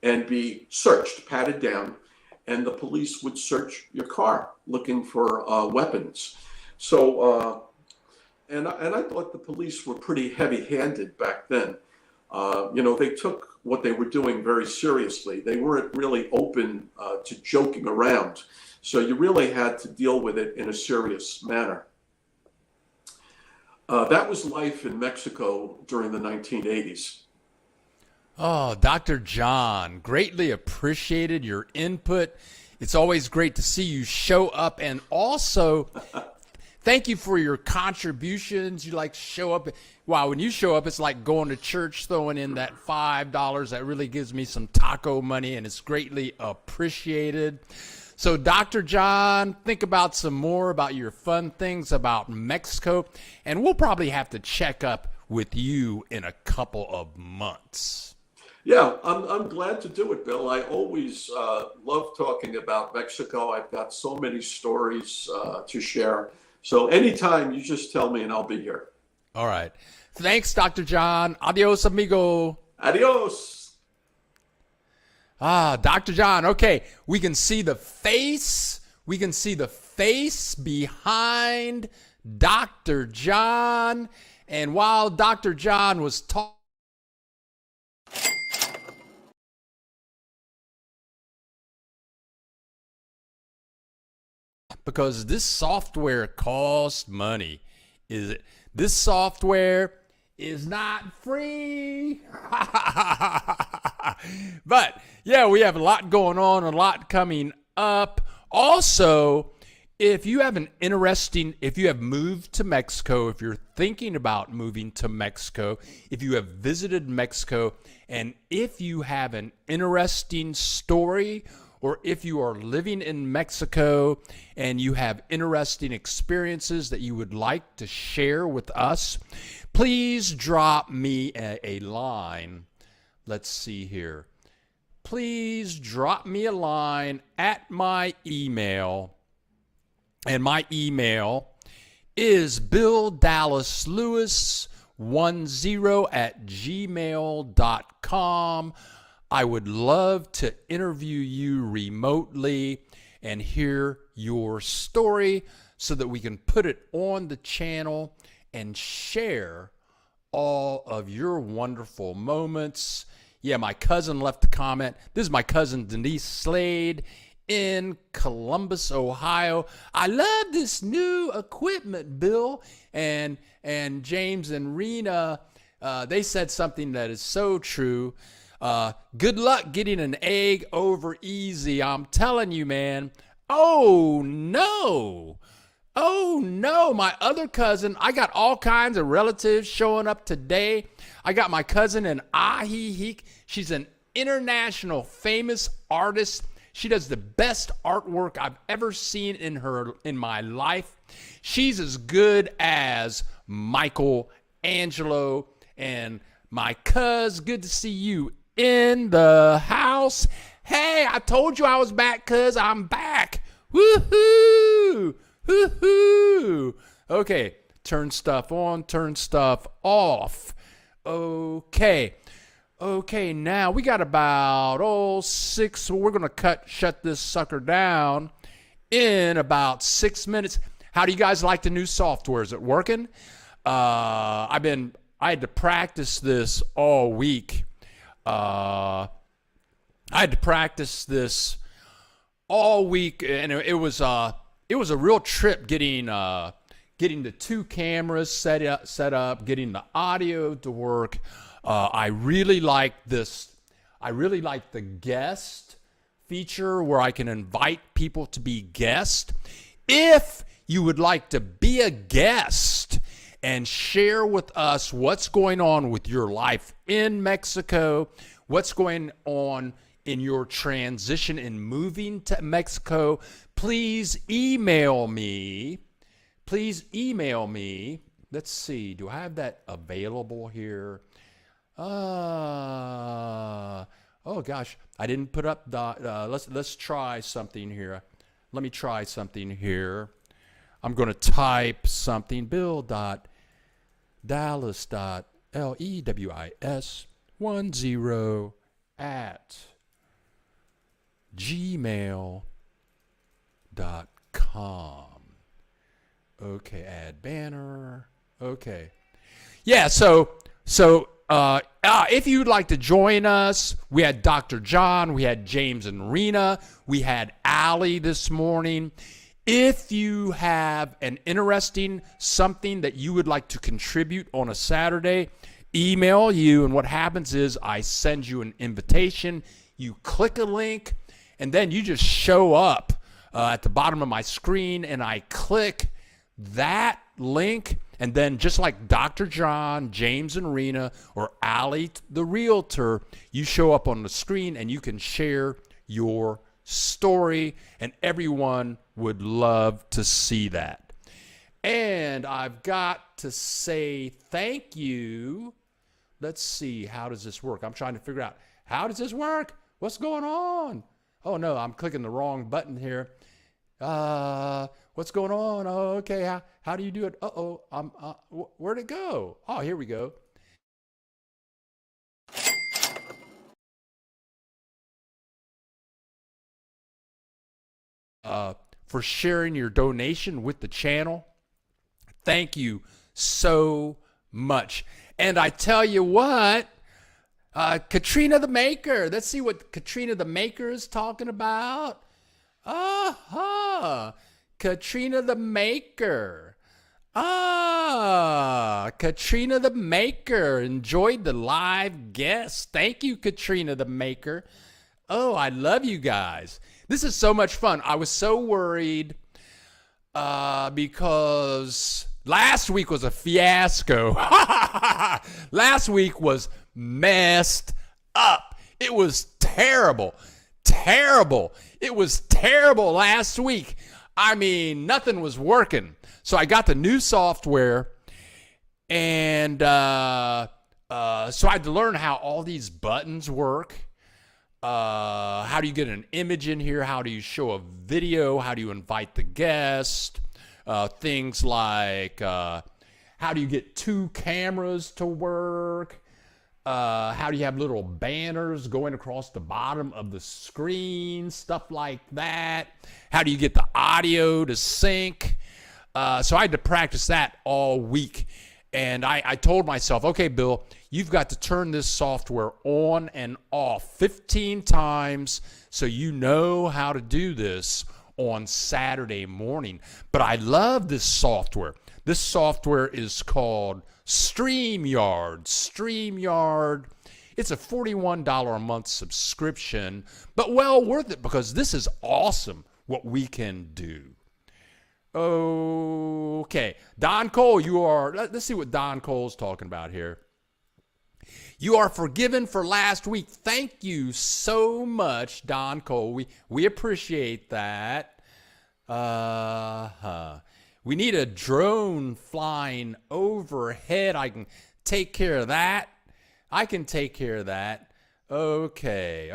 and be searched, patted down, and the police would search your car looking for weapons. So, and I thought the police were pretty heavy-handed back then. They took what they were doing very seriously. They weren't really open to joking around. So you really had to deal with it in a serious manner. That was life in Mexico during the 1980s. Oh, Dr. John, greatly appreciated your input. It's always great to see you show up, and also thank you for your contributions. You show up. Wow, when you show up, it's like going to church, throwing in that $5. That really gives me some taco money, and it's greatly appreciated. So, Dr. John, think about some more about your fun things about Mexico, and we'll probably have to check up with you in a couple of months. Yeah, I'm glad to do it, Bill. I always love talking about Mexico. I've got so many stories to share. So anytime, you just tell me and I'll be here. All right. Thanks, Dr. John. Adios, amigo. Adios. Dr. John. Okay, we can see the face. We can see the face behind Dr. John. And while Dr. John was talking, because this software costs money. This software is not free. But yeah, we have a lot going on, a lot coming up. Also, if you have moved to Mexico, if you're thinking about moving to Mexico, if you have visited Mexico, and if you have an interesting story, or if you are living in Mexico and you have interesting experiences that you would like to share with us, please drop me a line. Let's see here. Please drop me a line at my email. And my email is BillDallasLewis10@gmail.com. I would love to interview you remotely and hear your story so that we can put it on the channel and share all of your wonderful moments. Yeah, my cousin left a comment. This is my cousin Denise Slade in Columbus, Ohio. I love this new equipment, Bill. And James and Rina, they said something that is so true. Good luck getting an egg over easy. I'm telling you, man. Oh, no. Oh, no. My other cousin, I got all kinds of relatives showing up today. I got my cousin in Ajijic. She's an international famous artist. She does the best artwork I've ever seen in my life. She's as good as Michelangelo. And my cuz, good to see you in the house. Hey, I told you I was back, cuz I'm back. Woohoo! Woohoo! Okay, turn stuff on, turn stuff off. Okay, now we got about 6, so we're gonna shut this sucker down in about 6 minutes. How do you guys like the new software? Is it working? I had to practice this all week. I had to practice this all week, and it was a real trip getting the 2 cameras set up, getting the audio to work. I really like this. I really like the guest feature where I can invite people to be guests. If you would like to be a guest and share with us what's going on with your life in Mexico, what's going on in your transition in moving to Mexico. Please email me. Let's see. Do I have that available here? Oh gosh, I didn't put up the. Let's try something here. Let me try something here. I'm going to type something. Bill.Dallas.LEWIS10@gmail.com. Okay, add banner. Okay. Yeah, so if you'd like to join us, we had Dr. John, we had James and Rina, we had Allie this morning. If you have an interesting something that you would like to contribute on a Saturday, email you, and what happens is I send you an invitation. You click a link, and then you just show up at the bottom of my screen, and I click that link, and then just like Dr. John, James and Rina, or Allie the realtor, you show up on the screen and you can share your story, and everyone would love to see that. And I've got to say thank you. Let's see, how does this work? I'm trying to figure out, how does this work? What's going on? Oh no, I'm clicking the wrong button here. What's going on? Oh, okay. How do you do it? Where'd it go? Oh, here we go. For sharing your donation with the channel. Thank you so much. And I tell you what, Katrina the Maker. Let's see what Katrina the Maker is talking about. Katrina the Maker. Katrina the Maker enjoyed the live guest. Thank you, Katrina the Maker. Oh, I love you guys. This is so much fun. I was so worried because last week was a fiasco. Last week was messed up. It was terrible. It was terrible last week. I mean, nothing was working. So I got the new software, and so I had to learn how all these buttons work. How do you get an image in here? How do you show a video? How do you invite the guest? Things like how do you get two cameras to work? How do you have little banners going across the bottom of the screen? Stuff like that. How do you get the audio to sync? So I had to practice that all week. And I told myself, okay, Bill, you've got to turn this software on and off 15 times so you know how to do this on Saturday morning. But I love this software. This software is called StreamYard. StreamYard. It's a $41 a month subscription, but well worth it because this is awesome what we can do. Okay. Don Cole, let's see what Don Cole's talking about here. You are forgiven for last week. Thank you so much, Don Cole. We appreciate that. We need a drone flying overhead. I can take care of that. Okay.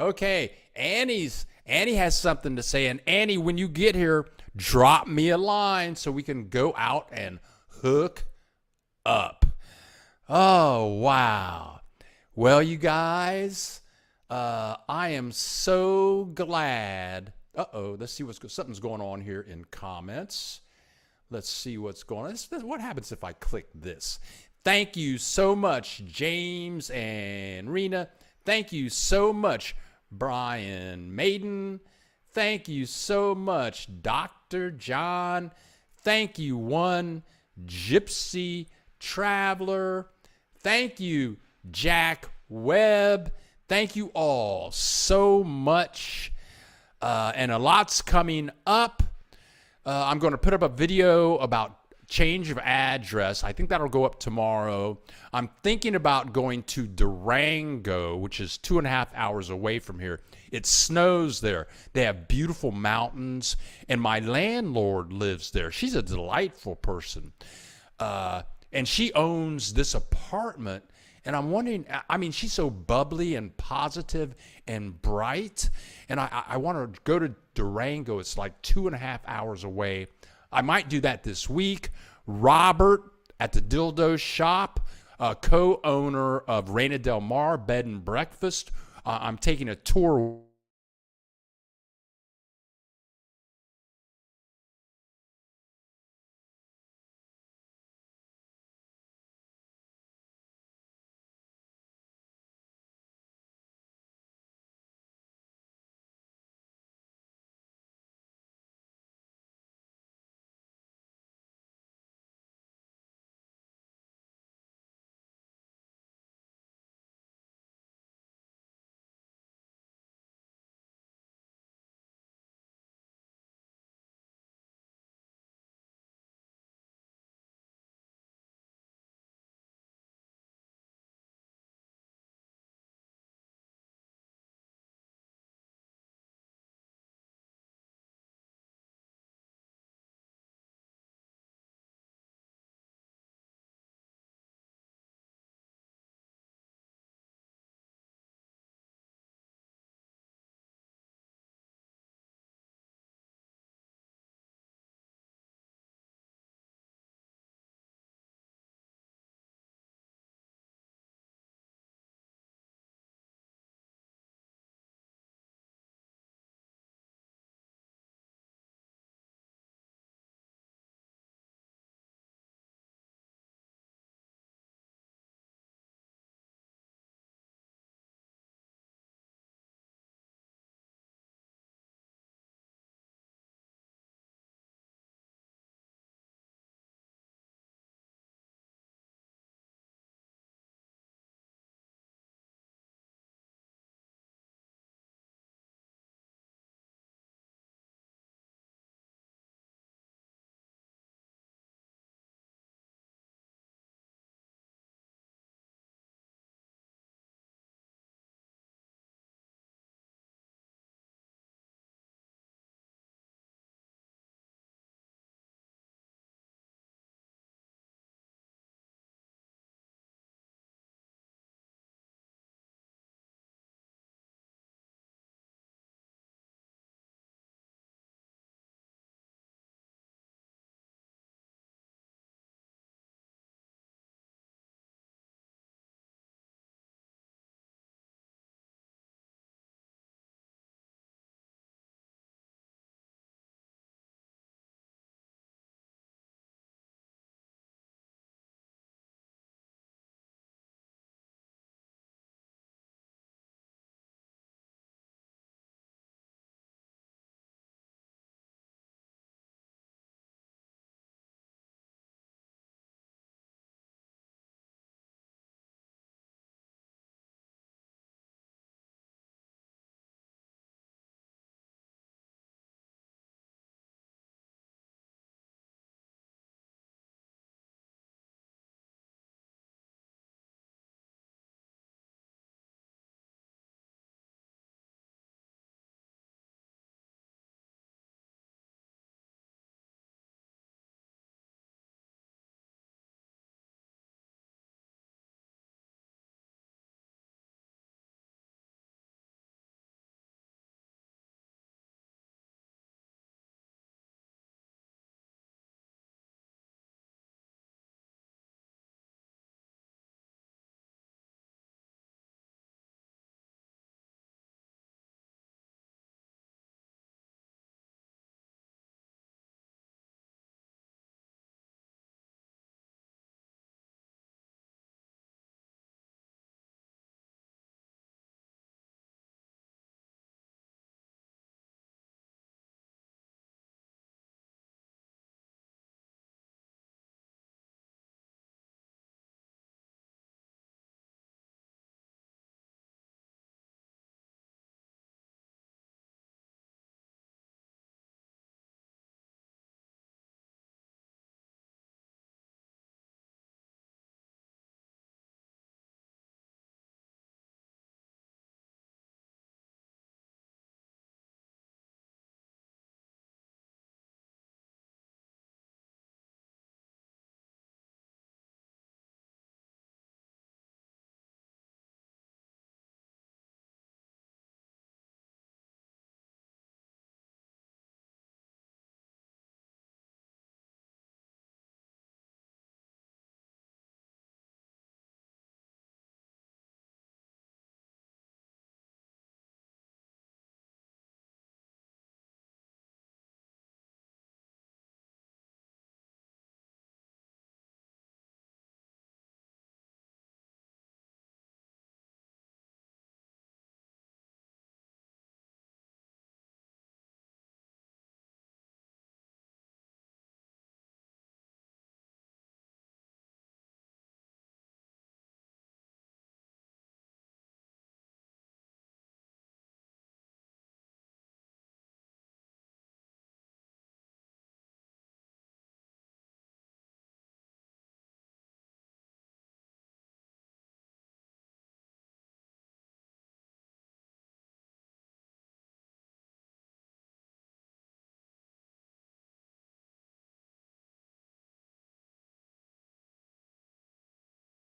Annie has something to say. And Annie, when you get here, drop me a line so we can go out and hook up. Oh, wow. Well, you guys, I am so glad. Let's see something's going on here in comments. Let's see what's going on. What happens if I click this? Thank you so much, James and Rina. Thank you so much, Brian Maiden. Thank you so much, Dr. John. Thank you, One Gypsy Traveler. Thank you, Jack Webb. Thank you all so much. And a lot's coming up. I'm going to put up a video about change of address. I think that'll go up tomorrow. I'm thinking about going to Durango, which is 2.5 hours away from here. It snows there. They have beautiful mountains, and my landlord lives there. She's a delightful person. And she owns this apartment. And I'm wondering, I mean, she's so bubbly and positive and bright. And I want to go to Durango. It's like 2.5 hours away. I might do that this week. Robert at the Dildo Shop, co-owner of Reina Del Mar Bed and Breakfast. I'm taking a tour